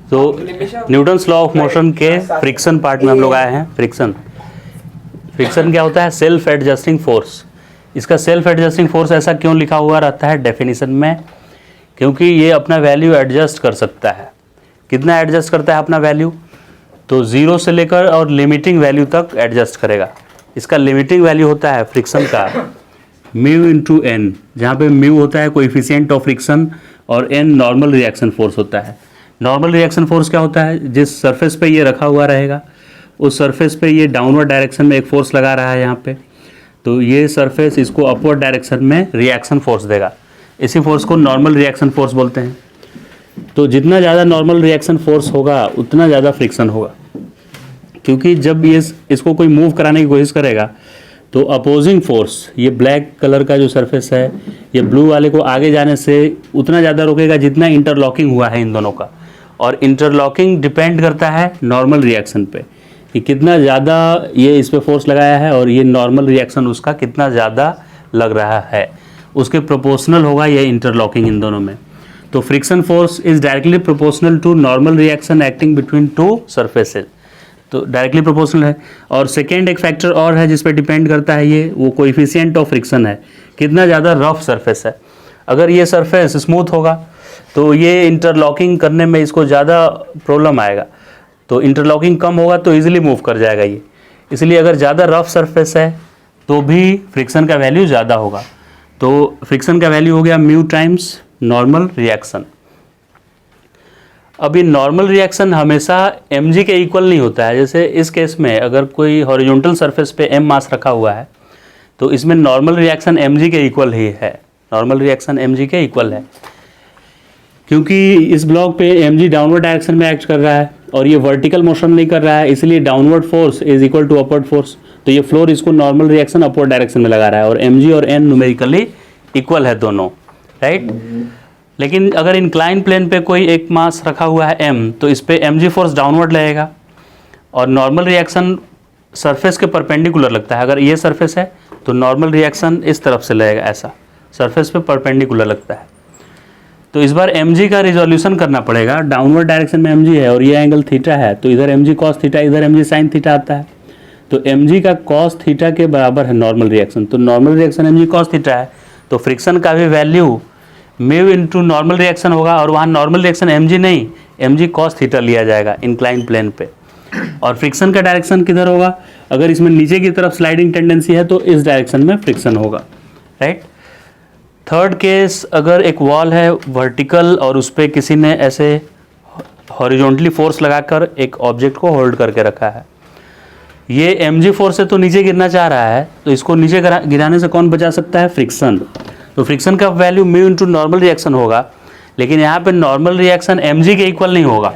तो Newton's law of motion के friction part में हम लोग आए हैं। फ्रिक्शन क्या होता है? Self adjusting force. इसका सेल्फ एडजस्टिंग फोर्स ऐसा क्यों लिखा हुआ रहता है डेफिनेशन में? क्योंकि ये अपना वैल्यू एडजस्ट कर सकता है। कितना एडजस्ट करता है अपना वैल्यू? तो 0 से लेकर और लिमिटिंग वैल्यू तक एडजस्ट करेगा। इसका लिमिटिंग वैल्यू होता है फ्रिक्शन का म्यू इंटू एन, जहाँ पे म्यू होता है कोएफिशिएंट ऑफ फ्रिक्शन और एन नॉर्मल रिएक्शन फोर्स होता है। नॉर्मल रिएक्शन फोर्स क्या होता है? जिस सरफेस पे ये रखा हुआ रहेगा उस सरफेस पे ये डाउनवर्ड डायरेक्शन में एक फोर्स लगा रहा है यहाँ पे, तो ये सरफेस इसको अपवर्ड डायरेक्शन में रिएक्शन फोर्स देगा। इसी फोर्स को नॉर्मल रिएक्शन फोर्स बोलते हैं। तो जितना ज़्यादा नॉर्मल रिएक्शन फोर्स होगा उतना ज़्यादा फ्रिक्शन होगा, क्योंकि जब ये इसको कोई मूव कराने की कोशिश करेगा तो अपोजिंग फोर्स, ये ब्लैक कलर का जो सरफेस है ये ब्लू वाले को आगे जाने से उतना ज़्यादा रोकेगा जितना इंटरलॉकिंग हुआ है इन दोनों का। और इंटरलॉकिंग डिपेंड करता है नॉर्मल रिएक्शन पे कि कितना ज़्यादा ये इस पर फोर्स लगाया है और ये नॉर्मल रिएक्शन उसका कितना ज़्यादा लग रहा है, उसके प्रोपोर्शनल होगा ये इंटरलॉकिंग इन दोनों में। तो friction force is directly proportional to normal reaction acting between two surfaces, तो डायरेक्टली प्रोपोर्शनल है। और सेकेंड एक फैक्टर और है जिस पर डिपेंड करता है ये, वो कोएफिशिएंट ऑफ फ्रिक्शन है, कितना ज़्यादा रफ सरफेस है। अगर ये सरफेस स्मूथ होगा तो ये इंटरलॉकिंग करने में इसको ज़्यादा प्रॉब्लम आएगा, तो इंटरलॉकिंग कम होगा तो ईजिली मूव कर जाएगा ये। इसलिए अगर ज़्यादा रफ सरफेस है तो भी फ्रिक्शन का वैल्यू ज़्यादा होगा। तो फ्रिक्शन का वैल्यू हो गया म्यू टाइम्स नॉर्मल रिएक्शन। अब ये नॉर्मल रिएक्शन हमेशा mg के इक्वल नहीं होता है। जैसे इस केस में अगर कोई हॉरिजॉन्टल सरफेस पे m मास रखा हुआ है तो इसमें नॉर्मल रिएक्शन mg के इक्वल ही है। नॉर्मल रिएक्शन mg के इक्वल है क्योंकि इस ब्लॉक पे mg डाउनवर्ड डायरेक्शन में एक्ट कर रहा है और ये वर्टिकल मोशन नहीं कर रहा है, इसलिए downward force is equal to upward force. तो ये फ्लोर इसको नॉर्मल रिएक्शन अपवर्ड डायरेक्शन में लगा रहा है और mg और n न्यूमेरिकली इक्वल है दोनों, राइट। लेकिन अगर इंक्लाइन प्लेन पे कोई एक मास रखा हुआ है m, तो इस पे mg फोर्स डाउनवर्ड लगेगा और नॉर्मल रिएक्शन सरफेस के परपेंडिकुलर लगता है। अगर ये सरफेस है तो नॉर्मल रिएक्शन इस तरफ से लगेगा, ऐसा सरफेस पे परपेंडिकुलर लगता है। तो इस बार mg का रिजोल्यूशन करना पड़ेगा। डाउनवर्ड डायरेक्शन में mg है और ये एंगल थीटा है, तो इधर mg cos थीटा, इधर mg sin थीटा आता है। तो mg का cos थीटा के बराबर है नॉर्मल रिएक्शन, तो normal reaction mg cos theta है, तो फ्रिक्शन का भी value mu into normal reaction होगा और वहाँ नॉर्मल रिएक्शन mg नहीं, mg cos थीटा लिया जाएगा इंक्लाइन प्लेन पे। और फ्रिक्शन का डायरेक्शन किधर होगा? अगर इसमें नीचे की तरफ स्लाइडिंग टेंडेंसी है तो इस डायरेक्शन में फ्रिक्शन होगा, राइट। थर्ड केस, अगर एक वॉल है वर्टिकल और उस पर किसी ने ऐसे हॉरिजॉन्टली फोर्स लगाकर एक ऑब्जेक्ट को होल्ड करके रखा है, ये mg फोर्स से तो नीचे गिरना चाह रहा है, तो इसको नीचे गिराने से कौन बचा सकता है? फ्रिक्शन। तो फ्रिक्शन का value mu into normal reaction होगा, लेकिन यहाँ पे नॉर्मल रिएक्शन mg के इक्वल नहीं होगा।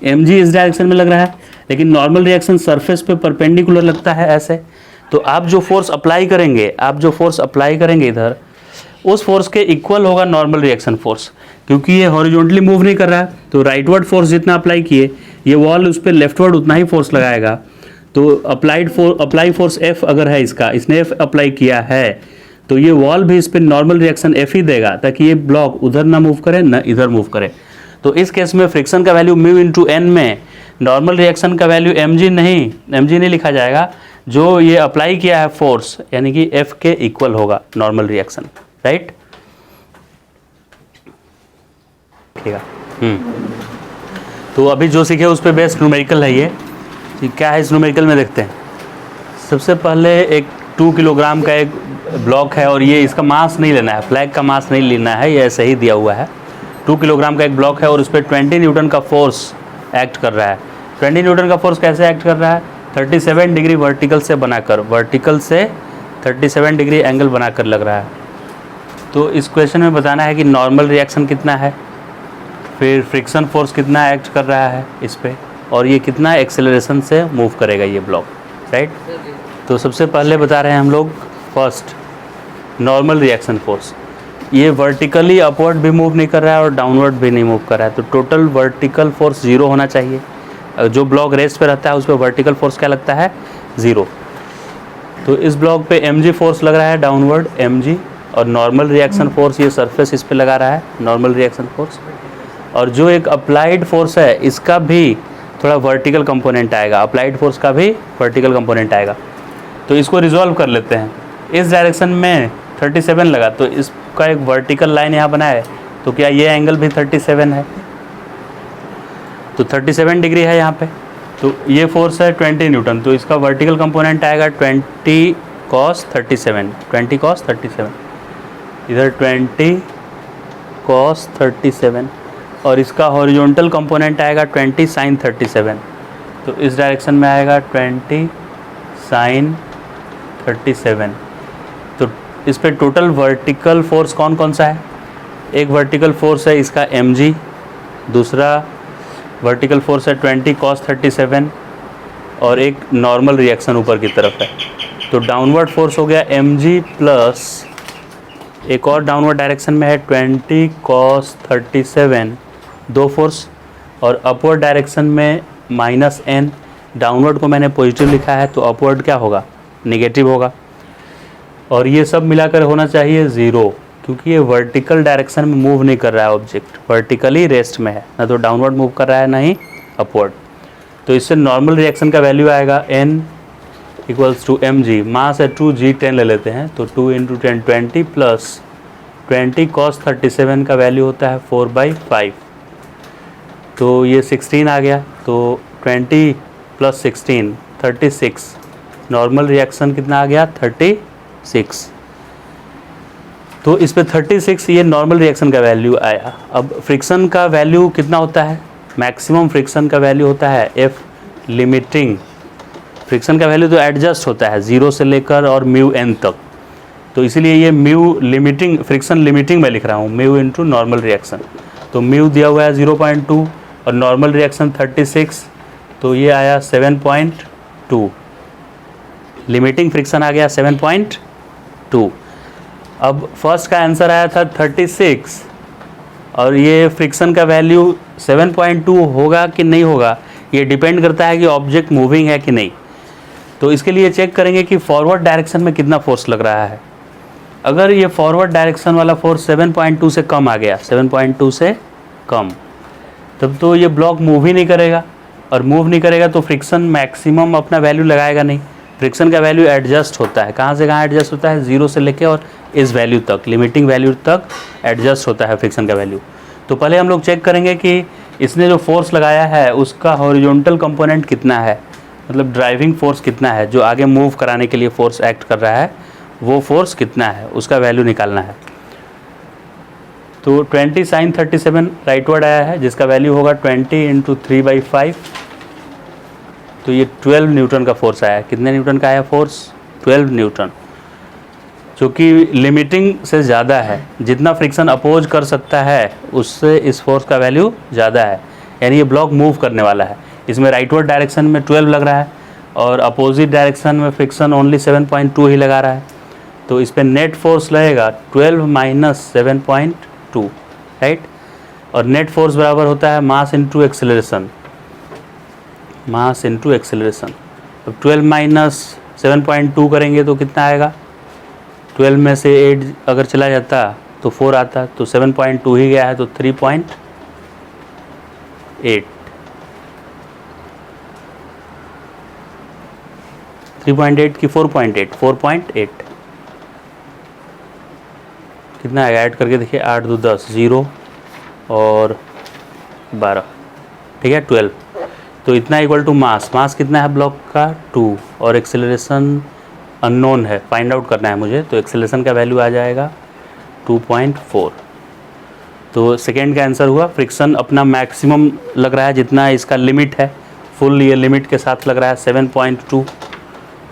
mg इस डायरेक्शन में लग रहा है लेकिन नॉर्मल रिएक्शन सरफेस पे परपेंडिकुलर लगता है ऐसे। तो आप जो फोर्स अप्लाई करेंगे इधर, उस फोर्स के इक्वल होगा नॉर्मल रिएक्शन फोर्स, क्योंकि ये हॉरिजॉन्टली मूव नहीं कर रहा है। तो राइटवर्ड फोर्स जितना अप्लाई किए, ये वॉल उस पर लेफ्टवर्ड उतना ही फोर्स लगाएगा। तो अप्लाई फोर्स F अगर है इसने F अप्लाई किया है, तो ये वॉल भी इस पर नॉर्मल रिएक्शन F ही देगा, ताकि ये ब्लॉक उधर ना मूव करे ना इधर मूव करे। तो इस केस में फ्रिक्शन का वैल्यू म्यू इंटू n में नॉर्मल रिएक्शन का वैल्यू mg नहीं लिखा जाएगा, जो ये अप्लाई किया है फोर्स यानी कि F के इक्वल होगा नॉर्मल रिएक्शन, राइट। ठीक है। तो अभी जो सीखे उस पर बेस्ट न्यूमेरिकल है ये। क्या है इस न्यूमेरिकल में देखते हैं। सबसे पहले एक 2 किलोग्राम का एक ब्लॉक है और ये इसका मास नहीं लेना है, फ्लैग का मास नहीं लेना है, ये ऐसे ही दिया हुआ है। 2 किलोग्राम का एक ब्लॉक है और उस पर 20 न्यूटन का फोर्स एक्ट कर रहा है। 20 न्यूटन का फोर्स कैसे एक्ट कर रहा है? 37 डिग्री वर्टिकल से 37 डिग्री एंगल बनाकर लग रहा है। तो इस क्वेश्चन में बताना है कि नॉर्मल रिएक्शन कितना है, फिर फ्रिक्शन फोर्स कितना एक्ट कर रहा है इस पर, और ये कितना एक्सेलरेशन से मूव करेगा ये ब्लॉक, राइट। तो सबसे पहले बता रहे हैं हम लोग फर्स्ट नॉर्मल रिएक्शन फोर्स। ये वर्टिकली अपवर्ड भी मूव नहीं कर रहा है और डाउनवर्ड भी नहीं मूव कर रहा है, तो टोटल वर्टिकल फोर्स 0 होना चाहिए। जो ब्लॉक रेस्ट पे रहता है उस पर वर्टिकल फोर्स क्या लगता है? 0। तो इस ब्लॉक पे mg फोर्स लग रहा है डाउनवर्ड mg, और नॉर्मल रिएक्शन फोर्स ये सरफेस इस पे लगा रहा है नॉर्मल रिएक्शन फोर्स। और जो एक अप्लाइड फोर्स है इसका भी थोड़ा वर्टिकल कंपोनेंट आएगा, अप्लाइड फोर्स का भी वर्टिकल कंपोनेंट आएगा। तो इसको रिजॉल्व कर लेते हैं। इस डायरेक्शन में 37 लगा तो इसका एक वर्टिकल लाइन यहाँ बना है, तो क्या ये एंगल भी 37 है? तो 37 डिग्री है यहाँ पे। तो ये फोर्स है 20 न्यूटन, तो इसका वर्टिकल कंपोनेंट आएगा 20 cos 37, 20 cos 37, इधर 20 cos 37, और इसका हॉरिजॉन्टल कंपोनेंट आएगा 20 sin 37। तो इस डायरेक्शन में आएगा 20 sin 37। तो इस पे टोटल वर्टिकल फोर्स कौन कौन सा है? एक वर्टिकल फोर्स है इसका mg, दूसरा वर्टिकल फोर्स है 20 cos 37, और एक नॉर्मल रिएक्शन ऊपर की तरफ है। तो डाउनवर्ड फोर्स हो गया mg प्लस एक और डाउनवर्ड डायरेक्शन में है 20 cos 37, दो फोर्स, और अपवर्ड डायरेक्शन में -n। डाउनवर्ड को मैंने पॉजिटिव लिखा है तो अपवर्ड क्या होगा? नेगेटिव होगा। और ये सब मिलाकर होना चाहिए 0, क्योंकि ये वर्टिकल डायरेक्शन में मूव नहीं कर रहा है ऑब्जेक्ट, वर्टिकली रेस्ट में है, ना तो डाउनवर्ड मूव कर रहा है ना ही अपवर्ड। तो इससे नॉर्मल रिएक्शन का वैल्यू आएगा n = mg, मास है 2g10 ले लेते हैं, तो 2 × 10 20 प्लस 20 cos 37 का वैल्यू होता है 4/5, तो ये 16 आ गया। तो 20 + 16 36, नॉर्मल रिएक्शन कितना आ गया? 36। तो इस पे 36 ये नॉर्मल रिएक्शन का वैल्यू आया। अब फ्रिक्शन का वैल्यू कितना होता है? मैक्सिमम फ्रिक्शन का वैल्यू होता है F लिमिटिंग। फ्रिक्शन का वैल्यू तो एडजस्ट होता है 0 से लेकर और μn तक, तो इसीलिए ये म्यू लिमिटिंग, फ्रिक्शन लिमिटिंग मैं लिख रहा हूँ, म्यू इंटू नॉर्मल रिएक्शन। तो म्यू दिया हुआ है 0.2 और नॉर्मल रिएक्शन 36, तो ये आया 7.2, लिमिटिंग फ्रिक्शन आ गया 7.2। अब फर्स्ट का आंसर आया था 36, और ये फ्रिक्शन का वैल्यू 7.2 होगा कि नहीं होगा, ये डिपेंड करता है कि ऑब्जेक्ट मूविंग है कि नहीं। तो इसके लिए चेक करेंगे कि फॉरवर्ड डायरेक्शन में कितना फोर्स लग रहा है। अगर ये फॉरवर्ड डायरेक्शन वाला फोर्स 7.2 से कम आ गया, 7.2 से कम, तब तो ये ब्लॉक मूव ही नहीं करेगा, और मूव नहीं करेगा तो फ्रिक्शन मैक्सिमम अपना वैल्यू लगाएगा नहीं। फ्रिक्शन का वैल्यू एडजस्ट होता है, कहाँ से कहाँ एडजस्ट होता है? 0 से लेके और इस वैल्यू तक, लिमिटिंग वैल्यू तक एडजस्ट होता है फ्रिक्शन का वैल्यू। तो पहले हम लोग चेक करेंगे कि इसने जो फोर्स लगाया है उसका हॉरिजॉन्टल कंपोनेंट कितना है, मतलब ड्राइविंग फोर्स कितना है, जो आगे मूव कराने के लिए फोर्स एक्ट कर रहा है वो फोर्स कितना है, उसका वैल्यू निकालना है। तो 20 sin 37 राइटवर्ड आया है, जिसका वैल्यू होगा 20 × 3/5, तो ये 12 न्यूटन का फोर्स आया। कितने न्यूटन का आया फोर्स? 12 न्यूटन, जो कि लिमिटिंग से ज़्यादा है। जितना फ्रिक्शन अपोज कर सकता है उससे इस फोर्स का वैल्यू ज़्यादा है, यानी ये ब्लॉक मूव करने वाला है। इसमें राइटवर्ड डायरेक्शन में 12 लग रहा है और अपोजिट डायरेक्शन में फ्रिक्शन ओनली 7.2 ही लगा रहा है, तो इस पर नेट फोर्स लगेगा 12 - 7.2, राइट। और नेट फोर्स बराबर होता है mass into acceleration, mass into acceleration. अब 12 - 7.2 करेंगे तो कितना आएगा? 12 में से 8 अगर चला जाता तो 4 आता, तो 7.2 ही गया है, तो 3.8 3.8 की 4.8 4.8 कितना आएगा? ऐड करके देखिए, 8 2 10, 0 और 12, ठीक है 12। तो इतना इक्वल टू मास, मास कितना है ब्लॉक का? 2, और एक्सेलरेशन अननोन है, फाइंड आउट करना है मुझे, तो एक्सेलरेशन का वैल्यू आ जाएगा 2.4। तो सेकेंड का आंसर हुआ। फ्रिक्शन अपना मैक्सिमम लग रहा है जितना इसका लिमिट है, फुल ये लिमिट के साथ लग रहा है 7.2,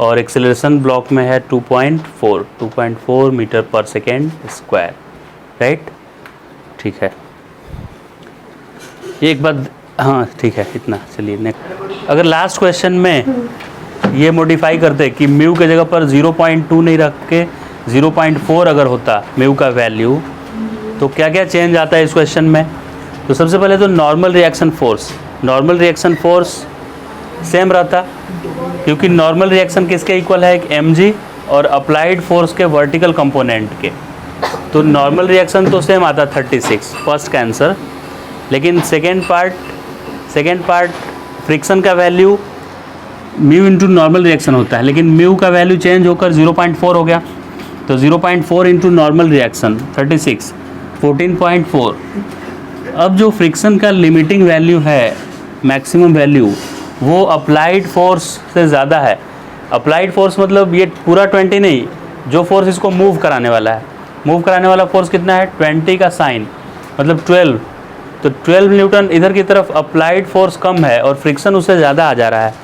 और एक्सेलरेशन ब्लॉक में है 2.4 मीटर पर सेकेंड स्क्वायर, राइट। ठीक है, एक बात, हाँ ठीक है इतना। चलिए नेक्स्ट, अगर लास्ट क्वेश्चन में ये मॉडिफाई करते कि म्यू के जगह पर 0.2 नहीं रख के 0.4 अगर होता म्यू का वैल्यू, तो क्या क्या चेंज आता है इस क्वेश्चन में। तो सबसे पहले तो नॉर्मल रिएक्शन फोर्स सेम रहता, क्योंकि नॉर्मल रिएक्शन किसके इक्वल है? एक mg और अप्लाइड फोर्स के वर्टिकल कंपोनेंट के, तो नॉर्मल रिएक्शन तो सेम आता 36, फर्स्ट का आंसर। लेकिन सेकेंड पार्ट फ्रिक्शन का value mu into normal reaction होता है, लेकिन म्यू का वैल्यू चेंज होकर 0.4 हो गया, तो 0.4 इंटू नॉर्मल रिएक्शन 36, 14.4। अब जो फ्रिक्शन का लिमिटिंग वैल्यू है, मैक्सिमम वैल्यू, वो अप्लाइड फोर्स से ज़्यादा है। अप्लाइड फोर्स मतलब ये पूरा 20 नहीं, जो फोर्स इसको मूव कराने वाला है, मूव कराने वाला फोर्स कितना है, 20 का साइन मतलब 12, तो 12 न्यूटन इधर की तरफ अप्लाइड फोर्स कम है और फ्रिक्शन उससे ज़्यादा आ जा रहा है।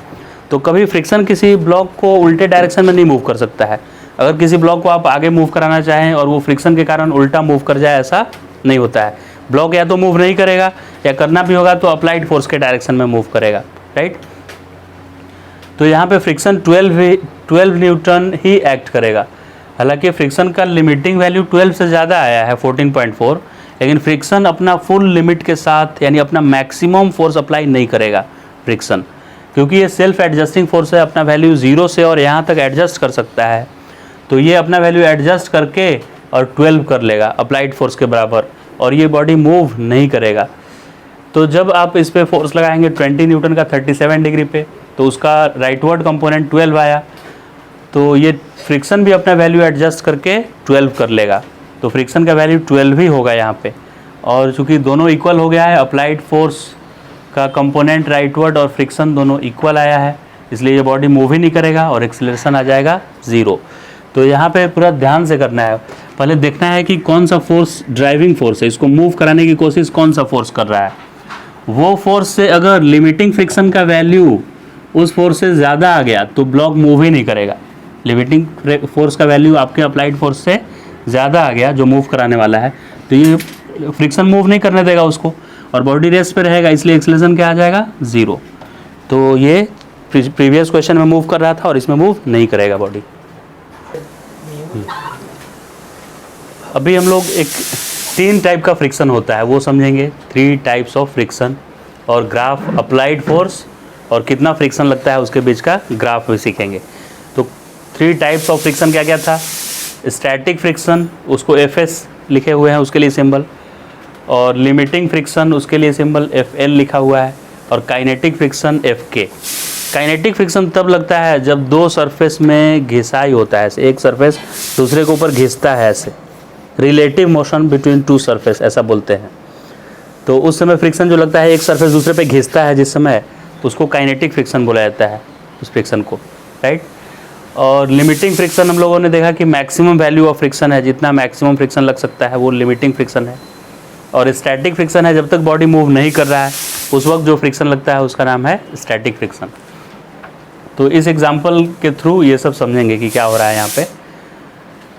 तो कभी फ्रिक्शन किसी ब्लॉक को उल्टे डायरेक्शन में नहीं मूव कर सकता है। अगर किसी ब्लॉक को आप आगे मूव कराना चाहें और वो फ्रिक्शन के कारण उल्टा मूव कर जाए, ऐसा नहीं होता है। ब्लॉक या तो मूव नहीं करेगा, या करना भी होगा तो अप्लाइड फोर्स के डायरेक्शन में मूव करेगा, राइट। तो यहाँ पे फ्रिक्शन 12 न्यूटन ही एक्ट करेगा। हालांकि फ्रिक्शन का लिमिटिंग वैल्यू 12 से ज़्यादा आया है 14.4, लेकिन फ्रिक्शन अपना फुल लिमिट के साथ यानी अपना मैक्सिमम फोर्स अप्लाई नहीं करेगा फ्रिक्शन, क्योंकि ये सेल्फ एडजस्टिंग फोर्स है। अपना वैल्यू 0 से और यहाँ तक एडजस्ट कर सकता है, तो ये अपना वैल्यू एडजस्ट करके और 12 कर लेगा अप्लाइड फोर्स के बराबर, और ये बॉडी मूव नहीं करेगा। तो जब आप इस पर फोर्स लगाएंगे 20 न्यूटन का 37 डिग्री पे, तो उसका राइटवर्ड कंपोनेंट 12 आया, तो ये फ्रिक्शन भी अपना वैल्यू एडजस्ट करके 12 कर लेगा, तो फ्रिक्शन का वैल्यू 12 ही होगा यहाँ पे। और चूँकि दोनों इक्वल हो गया है, अप्लाइड फोर्स का कंपोनेंट राइटवर्ड और फ्रिक्शन दोनों इक्वल आया है, इसलिए ये बॉडी मूव ही नहीं करेगा और एक्सीलरेशन आ जाएगा 0। तो यहाँ पे पूरा ध्यान से करना है, पहले देखना है कि कौन सा फोर्स ड्राइविंग फोर्स है, इसको मूव कराने की कोशिश कौन सा फोर्स कर रहा है। वो फोर्स से अगर लिमिटिंग फ्रिक्शन का वैल्यू उस फोर्स से ज़्यादा आ गया तो ब्लॉक मूव ही नहीं करेगा। लिमिटिंग फोर्स का वैल्यू आपके अप्लाइड फोर्स से ज़्यादा आ गया जो मूव कराने वाला है, तो ये फ्रिक्शन मूव नहीं करने देगा उसको और बॉडी रेस्ट पे रहेगा, इसलिए एक्सीलरेशन क्या आ जाएगा 0। तो ये प्रीवियस क्वेश्चन में मूव कर रहा था और इसमें मूव नहीं करेगा बॉडी। अभी हम लोग एक 3 टाइप का फ्रिक्शन होता है वो समझेंगे, 3 टाइप्स ऑफ फ्रिक्शन, और ग्राफ अप्लाइड फोर्स और कितना फ्रिक्शन लगता है उसके बीच का ग्राफ भी सीखेंगे। तो 3 टाइप्स ऑफ फ्रिक्शन क्या क्या था, स्टैटिक फ्रिक्शन, उसको Fs लिखे हुए हैं उसके लिए सिंबल, और लिमिटिंग फ्रिक्शन उसके लिए सिंबल Fl लिखा हुआ है, और kinetic friction Fk। Kinetic friction तब लगता है जब 2 सरफेस में घिसाई होता है, एक सरफेस दूसरे के ऊपर घिसता है, ऐसे रिलेटिव मोशन बिटवीन 2 सरफेस ऐसा बोलते हैं। तो उस समय फ्रिक्शन जो लगता है एक सरफेस दूसरे पे घिसता है जिस समय, तो उसको काइनेटिक फ्रिक्शन बोला जाता है उस फ्रिक्शन को, राइट। और लिमिटिंग फ्रिक्शन हम लोगों ने देखा कि मैक्सिमम वैल्यू ऑफ फ्रिक्शन है, जितना मैक्सिमम फ्रिक्शन लग सकता है वो लिमिटिंग फ्रिक्शन है। और स्टैटिक फ्रिक्शन है जब तक बॉडी मूव नहीं कर रहा है उस वक्त जो फ्रिक्शन लगता है उसका नाम है स्टैटिक फ्रिक्शन। तो इस एग्जांपल के थ्रू ये सब समझेंगे कि क्या हो रहा है यहाँ पे।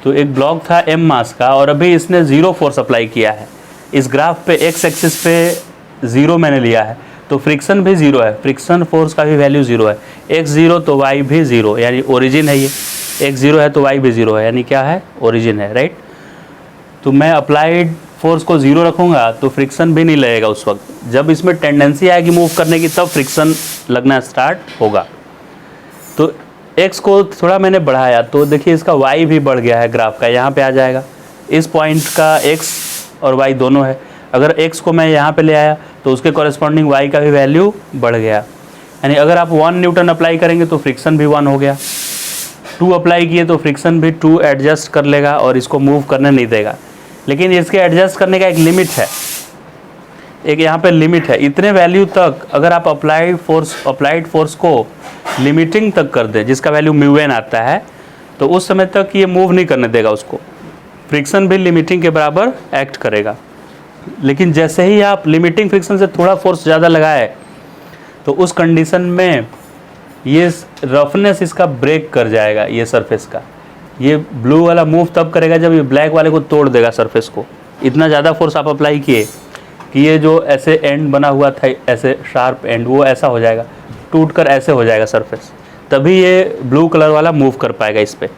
तो एक ब्लॉक था m मास का और अभी इसने 0 फोर्स अप्लाई किया है। इस ग्राफ पे x एक्सिस पे 0 मैंने लिया है, तो फ्रिक्शन भी 0 है, फ्रिक्शन फोर्स का भी वैल्यू 0 है। x 0 तो y भी 0, यानी ओरिजिन है ये। x 0 है तो y भी 0 है, यानी क्या है, ओरिजिन है, राइट। तो मैं अप्लाइड फोर्स को 0 रखूँगा तो फ्रिक्शन भी नहीं लगेगा उस वक्त। जब इसमें टेंडेंसी आएगी मूव करने की तब फ्रिक्शन लगना स्टार्ट होगा। तो x को थोड़ा मैंने बढ़ाया तो देखिए इसका y भी बढ़ गया है, ग्राफ का यहाँ पे आ जाएगा। इस पॉइंट का x और y दोनों है, अगर x को मैं यहाँ पे ले आया तो उसके कॉरेस्पॉन्डिंग y का भी वैल्यू बढ़ गया। यानी अगर आप 1 न्यूटन अप्लाई करेंगे तो फ्रिक्शन भी 1 हो गया, 2 अप्लाई किए तो फ्रिक्शन भी 2 एडजस्ट कर लेगा और इसको मूव करने नहीं देगा। लेकिन इसके एडजस्ट करने का एक लिमिट है, एक यहाँ पे लिमिट है। इतने वैल्यू तक अगर आप अप्लाइड फोर्स को लिमिटिंग तक कर दें जिसका वैल्यू μn आता है, तो उस समय तक ये मूव नहीं करने देगा उसको, फ्रिक्शन भी लिमिटिंग के बराबर एक्ट करेगा। लेकिन जैसे ही आप लिमिटिंग फ्रिक्शन से थोड़ा फोर्स ज़्यादा लगाए तो उस कंडीशन में ये रफनेस इसका ब्रेक कर जाएगा, ये सरफेस का। ये ब्लू वाला मूव तब करेगा जब ये ब्लैक वाले को तोड़ देगा सरफेस को। इतना ज़्यादा फोर्स आप अप्लाई किए कि ये जो ऐसे एंड बना हुआ था, ऐसे शार्प एंड, वो ऐसा हो जाएगा, टूट कर ऐसे हो जाएगा सरफेस, तभी ये ब्लू कलर वाला मूव कर पाएगा इस पर।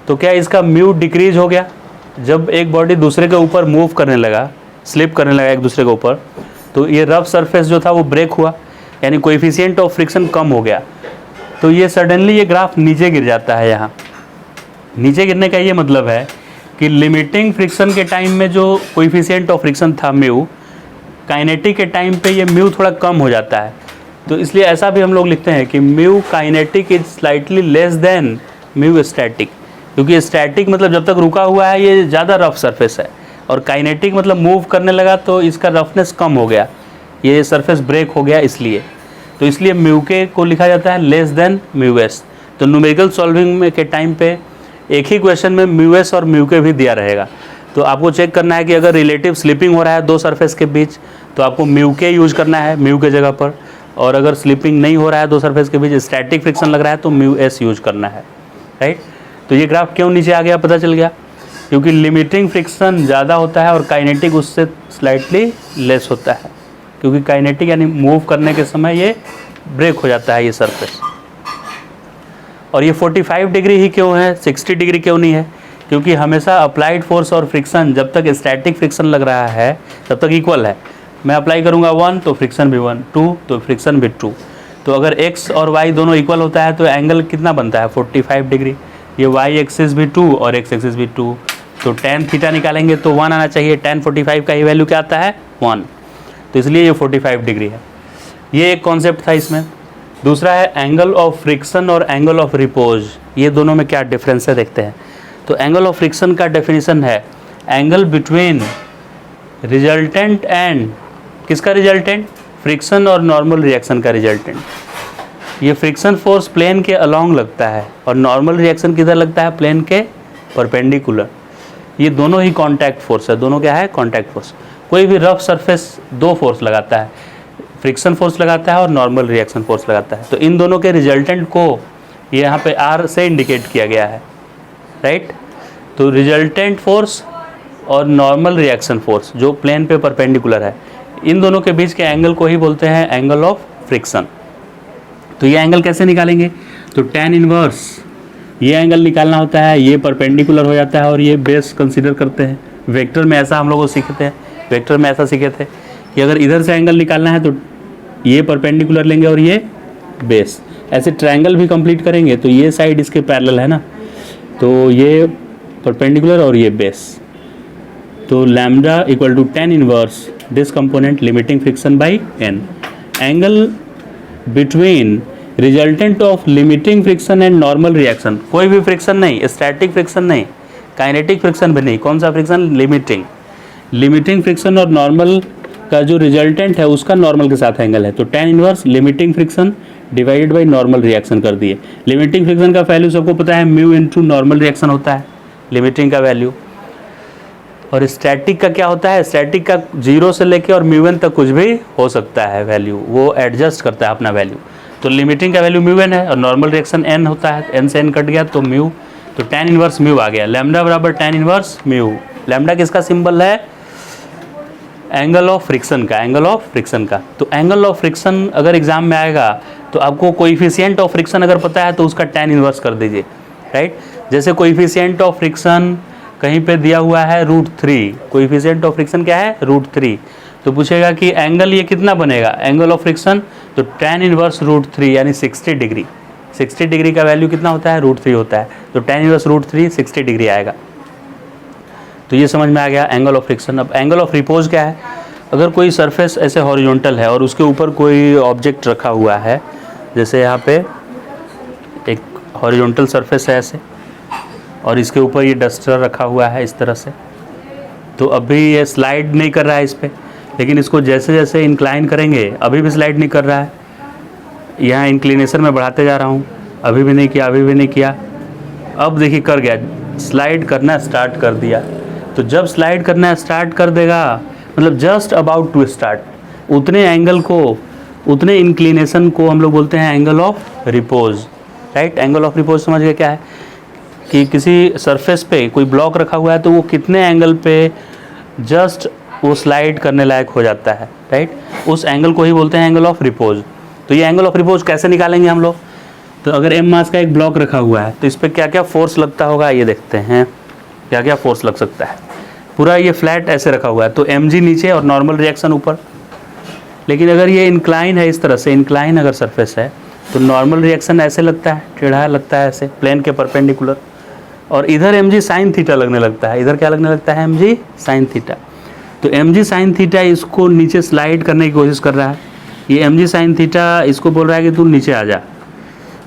तो क्या इसका म्यू डिक्रीज हो गया? जब एक बॉडी दूसरे के ऊपर मूव करने लगा, स्लिप करने लगा एक दूसरे के ऊपर, तो ये रफ सरफेस जो था वो ब्रेक हुआ, यानी कोएफिशिएंट ऑफ फ्रिक्शन कम हो गया। तो ये सडनली ये ग्राफ नीचे गिर जाता है। यहाँ नीचे गिरने का ये मतलब है कि लिमिटिंग फ्रिक्शन के टाइम में जो कोएफिशिएंट ऑफ फ्रिक्शन था म्यू, काइनेटिक के टाइम पे ये म्यू थोड़ा कम हो जाता है, तो इसलिए ऐसा भी हम लोग लिखते हैं कि mu kinetic is slightly less than mu static, क्योंकि स्टैटिक मतलब जब तक रुका हुआ है ये ज़्यादा रफ सरफेस है, और काइनेटिक मतलब मूव करने लगा तो इसका रफनेस कम हो गया, ये सरफेस ब्रेक हो गया इसलिए। तो इसलिए म्यू के को लिखा जाता है लेस देन म्यू एस। तो न्यूमेरिकल सॉल्विंग में के टाइम पे एक ही क्वेश्चन में म्यू एस और म्यू के भी दिया रहेगा, तो आपको चेक करना है कि अगर रिलेटिव स्लिपिंग हो रहा है दो सरफेस के बीच तो आपको म्यू के यूज करना है म्यू के जगह पर, और अगर स्लिपिंग नहीं हो रहा है दो सरफेस के बीच, स्टैटिक फ्रिक्शन लग रहा है तो म्यू एस यूज करना है, राइट। तो ये ग्राफ क्यों नीचे आ गया पता चल गया, क्योंकि लिमिटिंग फ्रिक्शन ज़्यादा होता है और काइनेटिक उससे स्लाइटली लेस होता है, क्योंकि काइनेटिक यानी मूव करने के समय ये ब्रेक हो जाता है ये सरफेस। और ये 45 डिग्री ही क्यों है, 60 डिग्री क्यों नहीं है, क्योंकि हमेशा अप्लाइड फोर्स और फ्रिक्शन जब तक स्टैटिक फ्रिक्शन लग रहा है तब तक इक्वल है। मैं अप्लाई करूँगा 1 तो फ्रिक्शन भी 1, 2 तो फ्रिक्शन भी 2। तो अगर x और y दोनों इक्वल होता है तो एंगल कितना बनता है 45 डिग्री। ये y एक्सिस भी 2 और x एक्सिस भी 2, तो tan थीटा निकालेंगे तो 1 आना चाहिए, tan 45 का ही वैल्यू क्या आता है 1, तो इसलिए ये 45 डिग्री है। ये एक कॉन्सेप्ट था इसमें। दूसरा है एंगल ऑफ फ्रिक्शन और एंगल ऑफ रिपोज, ये दोनों में क्या डिफरेंस है देखते हैं। तो एंगल ऑफ फ्रिक्शन का डेफिनेशन है एंगल बिटवीन रिजल्टेंट एंड किसका रिजल्टेंट, फ्रिक्शन और नॉर्मल रिएक्शन का रिजल्टेंट। ये फ्रिक्शन फोर्स प्लेन के अलोंग लगता है और नॉर्मल रिएक्शन किधर लगता है, प्लेन के परपेंडिकुलर। ये दोनों ही कॉन्टैक्ट फोर्स है, दोनों क्या है कॉन्टैक्ट फोर्स। कोई भी रफ सरफेस दो फोर्स लगाता है, फ्रिक्शन फोर्स लगाता है और नॉर्मल रिएक्शन फोर्स लगाता है। तो इन दोनों के रिजल्टेंट को ये यहाँ पे R से इंडिकेट किया गया है, राइट। तो रिजल्टेंट फोर्स और नॉर्मल रिएक्शन फोर्स जो प्लेन पे परपेंडिकुलर है, इन दोनों के बीच के एंगल को ही बोलते हैं एंगल ऑफ फ्रिक्शन। तो ये एंगल कैसे निकालेंगे, तो tan इनवर्स ये एंगल निकालना होता है, ये परपेंडिकुलर हो जाता है और ये बेस कंसीडर करते हैं। वेक्टर में ऐसा हम लोग को सीखते हैं, वेक्टर में ऐसा सीखे थे कि अगर इधर से एंगल निकालना है तो ये परपेंडिकुलर लेंगे और ये बेस। ऐसे ट्रायंगल भी कंप्लीट करेंगे तो ये साइड इसके पैरेलल है ना, तो ये परपेंडिकुलर और ये बेस। तो lambda equal to tan inverse this component limiting friction by n। Angle between resultant of limiting friction and normal reaction, कोई भी फ्रिक्शन नहीं, स्टैटिक फ्रिक्शन नहीं, काइनेटिक फ्रिक्शन भी नहीं, कौन सा फ्रिक्शन, लिमिटिंग। लिमिटिंग फ्रिक्शन और नॉर्मल का जो रिजल्टेंट है उसका नॉर्मल के साथ एंगल है, तो tan inverse limiting friction divided by normal reaction कर दिए। लिमिटिंग फ्रिक्शन का वैल्यू सबको पता है म्यू इनटू नॉर्मल रिएक्शन होता है लिमिटिंग का वैल्यू। और स्टैटिक का क्या होता है, स्टैटिक का 0 से लेके और म्यू एन तक कुछ भी हो सकता है वैल्यू, वो एडजस्ट करता है अपना वैल्यू। तो लिमिटिंग का वैल्यू म्यू एन है और नॉर्मल रिएक्शन n होता है, n से n कट गया तो म्यू, तो tan इनवर्स म्यू आ गया। लैम्डा बराबर tan इनवर्स म्यू। लैम्डा किसका सिंबल है, एंगल ऑफ फ्रिक्शन का, एंगल ऑफ फ्रिक्शन का। तो एंगल ऑफ फ्रिक्शन अगर एग्जाम में आएगा तो आपको कोएफिशिएंट ऑफ फ्रिक्शन अगर पता है तो उसका tan इनवर्स कर दीजिए, राइट। जैसे कोएफिशिएंट ऑफ फ्रिक्शन कहीं पे दिया हुआ है √3, कोएफिशिएंट ऑफ फ्रिक्शन क्या है √3, तो पूछेगा कि एंगल ये कितना बनेगा एंगल ऑफ फ्रिक्शन, तो tan इनवर्स √3 यानी 60 डिग्री। 60 डिग्री का वैल्यू कितना होता है √3 होता है, तो tan इनवर्स √3 60 डिग्री आएगा। तो ये समझ में आ गया एंगल ऑफ फ्रिक्शन। अब एंगल ऑफ रिपोज क्या है, अगर कोई सरफेस ऐसे हॉरिजॉन्टल है और उसके ऊपर कोई ऑब्जेक्ट रखा हुआ है, जैसे यहाँ पे एक हॉरिजॉन्टल सरफेस है ऐसे और इसके ऊपर ये डस्टर रखा हुआ है इस तरह से, तो अभी ये स्लाइड नहीं कर रहा है इस पर, लेकिन इसको जैसे जैसे इंक्लाइन करेंगे अभी भी स्लाइड नहीं कर रहा है। यहाँ इंक्लिनेशन में बढ़ाते जा रहा हूँ, अभी भी नहीं किया, अभी भी नहीं किया, अब देखिए कर गया, स्लाइड करना स्टार्ट कर दिया। तो जब स्लाइड करना स्टार्ट कर देगा मतलब जस्ट अबाउट टू स्टार्ट, उतने एंगल को, उतने इंक्लिनेशन को हम लोग बोलते हैं angle of repose, right. Angle of repose समझ गए क्या है, कि किसी सरफेस पे कोई ब्लॉक रखा हुआ है तो वो कितने एंगल पे जस्ट वो स्लाइड करने लायक हो जाता है, राइट। उस एंगल को ही बोलते हैं एंगल ऑफ रिपोज। तो ये एंगल ऑफ रिपोज कैसे निकालेंगे हम लोग, तो अगर m मास का एक ब्लॉक रखा हुआ है तो इस पर क्या क्या फोर्स लगता होगा ये देखते हैं, क्या क्या फोर्स लग सकता है। पूरा ये फ्लैट ऐसे रखा हुआ है तो mg नीचे और नॉर्मल रिएक्शन ऊपर, लेकिन अगर ये इंक्लाइन है इस तरह से, इंक्लाइन अगर सरफेस है तो नॉर्मल रिएक्शन ऐसे लगता है, टेढ़ा लगता है ऐसे प्लेन के परपेंडिकुलर, और इधर mg साइन थीटा लगने लगता है, इधर क्या लगने लगता है mg साइन थीटा। तो mg साइन थीटा इसको नीचे स्लाइड करने की कोशिश कर रहा है, ये mg साइन थीटा इसको बोल रहा है कि तू नीचे आ जा,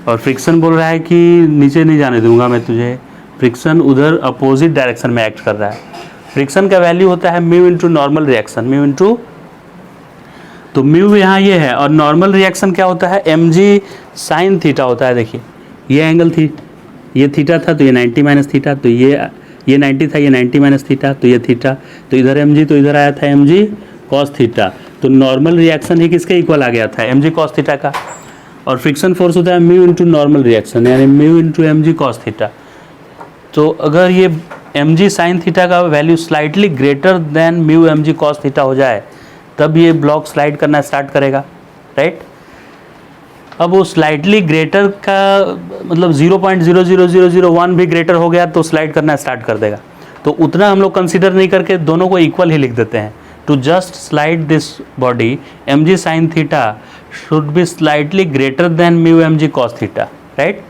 और फ्रिक्शन बोल रहा है कि नीचे नहीं जाने दूंगा मैं तुझे। फ्रिक्शन उधर अपोजिट डायरेक्शन में एक्ट कर रहा है। फ्रिक्शन का वैल्यू होता है mu into normal reaction, mu into, तो म्यू यहाँ ये है, और नॉर्मल रिएक्शन क्या होता है, mg साइन थीटा होता है। देखिए ये एंगल थी, ये थीटा था तो ये 90 माइनस थीटा, तो ये 90 था, ये 90 माइनस थीटा, तो ये थीटा, तो इधर mg, तो इधर आया था mg कॉस थीटा। तो नॉर्मल रिएक्शन ही किसके इक्वल आ गया था, mg कॉस थीटा का। और फ्रिक्शन फोर्स होता है म्यू इंटू नॉर्मल रिएक्शन, यानी mu into mg cos theta. तो अगर ये mg साइन थीटा का value slightly greater than mu mg cos theta हो जाए, तब ये ब्लॉक स्लाइड करना स्टार्ट करेगा, राइट। अब वो स्लाइटली ग्रेटर का मतलब 0.00001 भी ग्रेटर हो गया तो स्लाइड करना स्टार्ट कर देगा। तो उतना हम लोग कंसीडर नहीं करके दोनों को इक्वल ही लिख देते हैं। To just slide this body mg sine theta should be slightly greater than mu mg cos theta, right.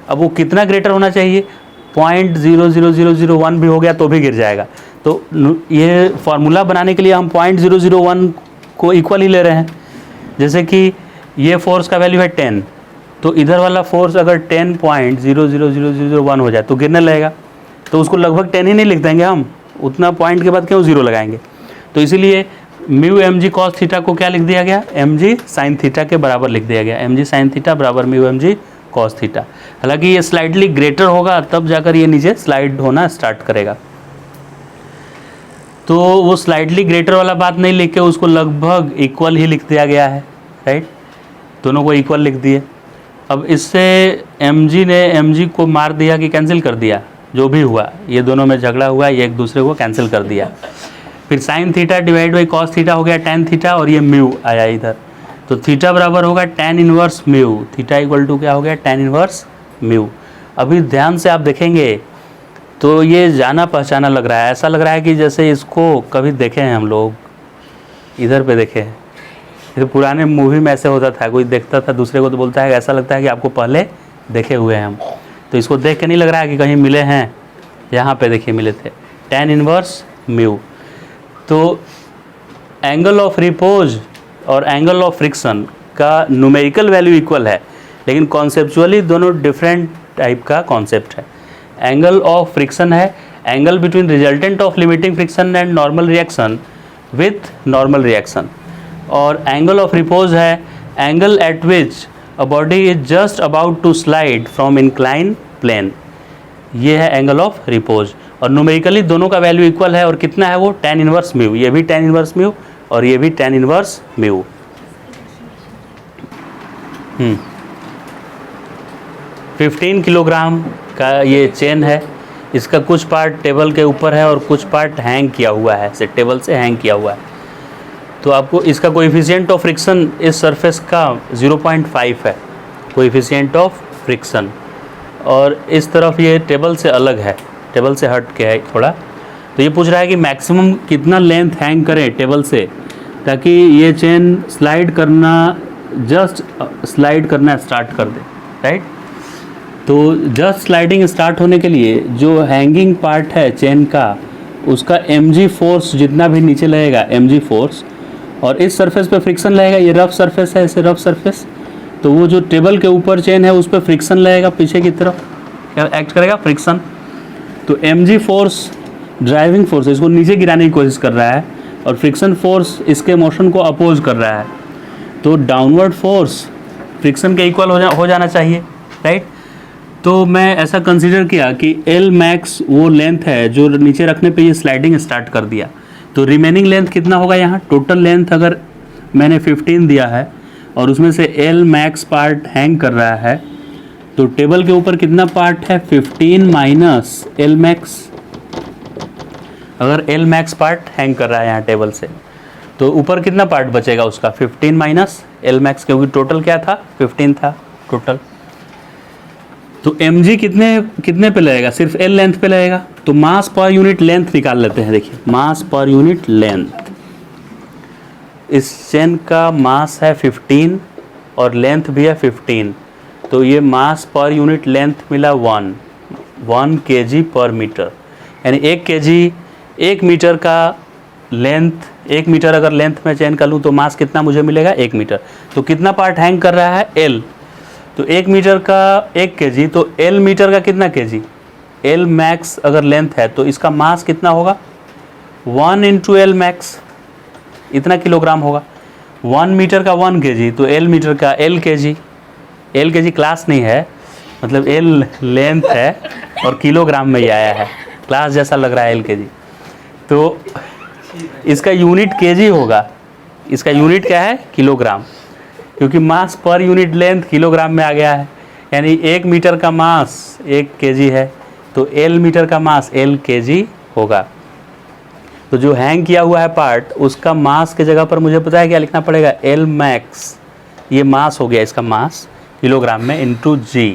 अब वो कितना ग्रेटर होना चाहिए, 0.00001 भी हो गया तो भी गिर जाएगा। तो ये फार्मूला बनाने के लिए हम 0.001 को इक्वल ही ले रहे हैं। जैसे कि ये फोर्स का वैल्यू है 10, तो इधर वाला फोर्स अगर 10.00001 हो जाए तो गिरने लगेगा, तो उसको लगभग 10 ही नहीं लिख देंगे हम, उतना पॉइंट के बाद क्यों 0 लगाएंगे। तो इसीलिए म्यू mg कॉस थीटा को क्या लिख दिया गया, mg साइन थीटा के बराबर लिख दिया गया, mg साइन थीटा बराबर म्यू mg कॉस थीटा। हालांकि ये स्लाइडली ग्रेटर होगा तब जाकर ये नीचे स्लाइड होना स्टार्ट करेगा। तो वो स्लाइडली ग्रेटर वाला बात नहीं लिख के उसको लगभग इक्वल ही लिख दिया गया है, राइट। दोनों को इक्वल लिख दिए। अब इससे mg ने mg को मार दिया कि कैंसिल कर दिया, जो भी हुआ ये दोनों में झगड़ा हुआ, ये एक दूसरे को कैंसिल कर दिया। फिर sine theta divide by cos theta हो गया tan थीटा, और ये म्यू आया इधर, तो थीटा बराबर होगा tan inverse mu, theta equal to क्या हो गया, tan इनवर्स म्यू। अभी ध्यान से आप देखेंगे तो ये जाना पहचाना लग रहा है, ऐसा लग रहा है कि जैसे इसको कभी देखे हैं हम लोग, इधर पे देखे हैं। ये पुराने मूवी में ऐसे होता था, कोई देखता था दूसरे को तो बोलता है ऐसा लगता है कि आपको पहले देखे हुए हैं हम। तो इसको देख के नहीं लग रहा है कि कहीं मिले हैं, यहाँ पे देखिए मिले थे, tan इनवर्स म्यू। तो एंगल ऑफ रिपोज और एंगल ऑफ फ्रिक्शन का न्यूमेरिकल वैल्यू इक्वल है, लेकिन कॉन्सेप्चुअली दोनों डिफरेंट टाइप का कॉन्सेप्ट है। एंगल ऑफ फ्रिक्शन है angle between resultant of limiting friction and normal reaction with normal reaction, और एंगल ऑफ रिपोज है angle at which a body is just about to slide from incline plane, ये है angle of repose. और numerically दोनों का value equal है, और कितना है वो, tan इनवर्स म्यू, ये भी tan इनवर्स म्यू और ये भी tan इनवर्स म्यू। 15 किलोग्राम का ये चेन है, इसका कुछ पार्ट टेबल के ऊपर है और कुछ पार्ट हैंग किया हुआ है, से टेबल से हैंग किया हुआ है। तो आपको इसका कोएफिशिएंट ऑफ फ्रिक्शन इस सरफेस का 0.5 है, कोएफिशिएंट ऑफ फ्रिक्शन, और इस तरफ ये टेबल से अलग है, टेबल से हट के है थोड़ा। तो ये पूछ रहा है कि मैक्सिमम कितना लेंथ हैंग करें टेबल से ताकि ये चेन स्लाइड करना, जस्ट स्लाइड करना स्टार्ट कर दे, राइट। तो जस्ट स्लाइडिंग स्टार्ट होने के लिए जो हैंगिंग पार्ट है चेन का, उसका mg फोर्स जितना भी नीचे लगेगा mg फोर्स, और इस सरफेस पे फ्रिक्शन लगेगा, ये रफ सरफेस है, इसे रफ सरफेस, तो वो जो टेबल के ऊपर चेन है उस पर फ्रिक्शन लगेगा, पीछे की तरफ क्या एक्ट करेगा, फ्रिक्शन। तो mg फोर्स ड्राइविंग फोर्स, इसको नीचे गिराने की कोशिश कर रहा है, और फ्रिक्शन फोर्स इसके मोशन को अपोज कर रहा है। तो डाउनवर्ड फोर्स फ्रिक्शन के इक्वल हो जाना चाहिए, राइट। तो मैं ऐसा कंसीडर किया कि L मैक्स वो लेंथ है जो नीचे रखने पे ये स्लाइडिंग स्टार्ट कर दिया। तो रिमेनिंग लेंथ कितना होगा, यहाँ टोटल लेंथ अगर मैंने 15 दिया है और उसमें से L मैक्स पार्ट हैंग कर रहा है, तो टेबल के ऊपर कितना पार्ट है, 15 माइनस L मैक्स। अगर L मैक्स पार्ट हैंग कर रहा है यहाँ टेबल से, तो ऊपर कितना पार्ट बचेगा उसका, 15 माइनस L मैक्स, क्योंकि टोटल क्या था, 15 था टोटल। तो mg कितने पे लगेगा, सिर्फ L लेंथ पे लगेगा। तो मास पर यूनिट लेंथ निकाल लेते हैं। देखिए मास पर यूनिट लेंथ, इस चेन का मास है 15 और लेंथ भी है 15, तो ये मास पर यूनिट लेंथ मिला 1 kg पर मीटर, यानी 1 kg 1 मीटर का लेंथ 1 मीटर अगर लेंथ में चेन कर लूँ तो मास कितना मुझे मिलेगा 1 मीटर। तो कितना पार्ट हैंग कर रहा है L, तो 1 मीटर का 1 kg, तो L मीटर का कितना kg, L मैक्स अगर लेंथ है तो इसका मास कितना होगा 1 इंटू L मैक्स, इतना किलोग्राम होगा। 1 मीटर का 1 kg, तो L मीटर का L kg, L kg class नहीं है, मतलब L लेंथ है और किलोग्राम में ही आया है, क्लास जैसा लग रहा है L kg। तो इसका यूनिट kg होगा, इसका यूनिट क्या है किलोग्राम, क्योंकि मास पर यूनिट लेंथ किलोग्राम में आ गया है। यानी 1 मीटर का मास 1 kg है, तो L मीटर का मास L kg होगा। तो जो हैंग किया हुआ है पार्ट, उसका मास के जगह पर मुझे पता है क्या लिखना पड़ेगा, L मैक्स, ये मास हो गया इसका मास किलोग्राम में, इंटू G,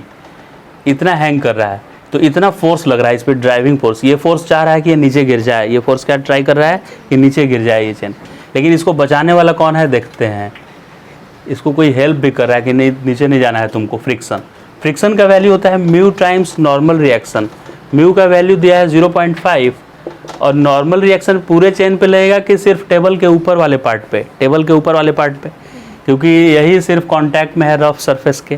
इतना हैंग कर रहा है। तो इतना फोर्स लग रहा है इस पर, ड्राइविंग फोर्स। ये फोर्स चाह रहा है कि ये नीचे गिर जाए, ये फोर्स क्या ट्राई कर रहा है कि नीचे गिर जाए ये चेन, लेकिन इसको बचाने वाला कौन है देखते हैं। इसको कोई हेल्प भी कर रहा है कि नहीं नीचे नहीं जाना है तुमको, फ्रिक्शन। फ्रिक्शन का वैल्यू होता है mu times normal reaction. Mu का वैल्यू दिया है 0.5, और नॉर्मल रिएक्शन पूरे चेन पे लगेगा कि सिर्फ टेबल के ऊपर वाले पार्ट पे, टेबल के ऊपर वाले पार्ट पे, क्योंकि यही सिर्फ कांटेक्ट में है रफ सरफेस के।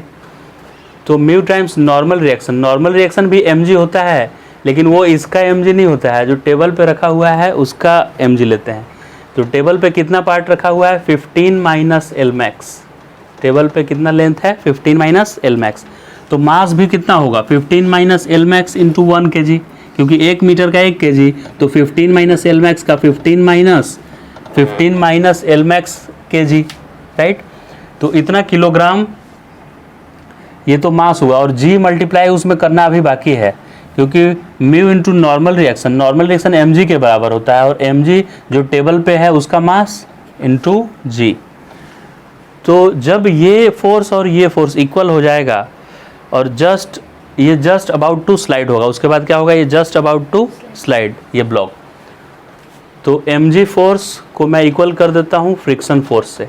तो mu times normal reaction, normal reaction भी mg होता है, लेकिन वो इसका mg नहीं होता है, जो टेबल पे रखा हुआ है उसका mg लेते हैं। तो टेबल पे कितना पार्ट रखा हुआ है 15 माइनस L मैक्स, टेबल पे कितना लेंथ है 15 माइनस L मैक्स। तो मास भी कितना होगा 15 minus L max into 1 kg, क्योंकि 1 मीटर का 1 kg, तो 15 माइनस L मैक्स का 15 minus L max kg, right. तो इतना किलोग्राम ये तो मास हुआ, और G मल्टीप्लाई उसमें करना अभी बाकी है, क्योंकि mu into normal reaction, normal reaction mg के बराबर होता है, और mg जो टेबल पे है उसका मास इंटू G। तो जब ये फोर्स और ये फोर्स इक्वल हो जाएगा, और ये जस्ट अबाउट टू स्लाइड होगा, उसके बाद क्या होगा, ये जस्ट अबाउट टू स्लाइड, ये ब्लॉक। तो mg फोर्स को मैं इक्वल कर देता हूँ फ्रिक्शन फोर्स से।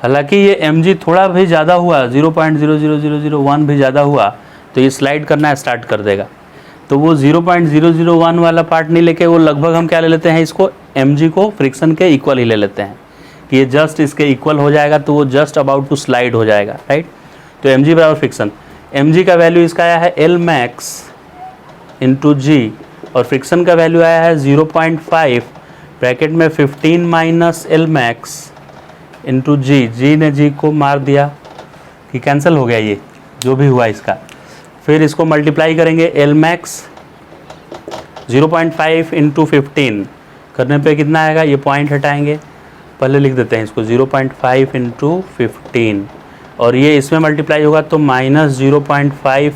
हालांकि ये mg थोड़ा भी ज़्यादा हुआ, 0.00001 भी ज़्यादा हुआ, तो ये स्लाइड करना स्टार्ट कर देगा। तो वो 0.001 वाला पार्ट नहीं लेके वो लगभग हम क्या ले लेते हैं, इसको mg को फ्रिक्शन के इक्वल ही ले लेते हैं, कि ये जस्ट इसके इक्वल हो जाएगा, तो वो जस्ट अबाउट टू स्लाइड हो जाएगा, राइट। तो mg बराबर फ्रिक्शन, mg का वैल्यू इसका आया है L मैक्स इंटू G, और फ्रिक्शन का वैल्यू आया है 0.5 ब्रैकेट में 15 minus L max into G ने G को मार दिया कि कैंसिल हो गया ये जो भी हुआ इसका। फिर इसको मल्टीप्लाई करेंगे, L मैक्स 0.5 इंटू 15 करने पे कितना आएगा, ये पॉइंट हटाएंगे, पहले लिख देते हैं इसको 0.5 इंटू 15, और ये इसमें मल्टीप्लाई होगा तो minus 0.5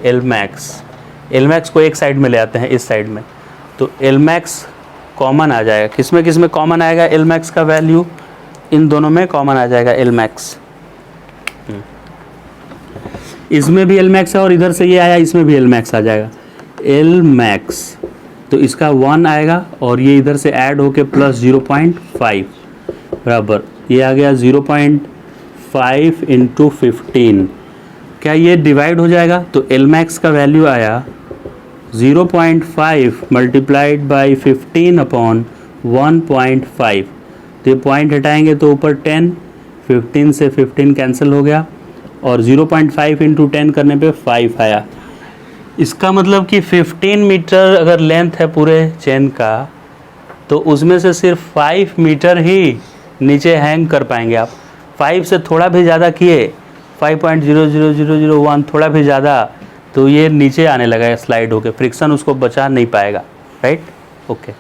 L max. L max को एक साइड में ले आते हैं, इस साइड में, तो L मैक्स कॉमन आ जाएगा। किसमें कॉमन आएगा L मैक्स का वैल्यू, इन दोनों में कॉमन आ जाएगा L मैक्स। इसमें भी L मैक्स है और इधर से ये आया, इसमें भी L मैक्स आ जाएगा, L मैक्स, तो इसका 1 आएगा, और ये इधर से ऐड होके प्लस 0.5 बराबर ये आ गया 0.5 इंटू 15। क्या ये डिवाइड हो जाएगा, तो L मैक्स का वैल्यू आया 0.5 मल्टीप्लाइड बाई 15 अपॉन 1.5, तो ये पॉइंट हटाएंगे तो ऊपर 10, 15 से 15 कैंसिल हो गया, और 0.5 इंटू 10 करने पे 5 आया। इसका मतलब कि 15 मीटर अगर लेंथ है पूरे चेन का, तो उसमें से सिर्फ 5 मीटर ही नीचे हैंग कर पाएंगे आप। 5 से थोड़ा भी ज़्यादा किए, 5.00001 थोड़ा भी ज़्यादा, तो ये नीचे आने लगा स्लाइड होके, फ्रिक्शन उसको बचा नहीं पाएगा, राइट। ओके।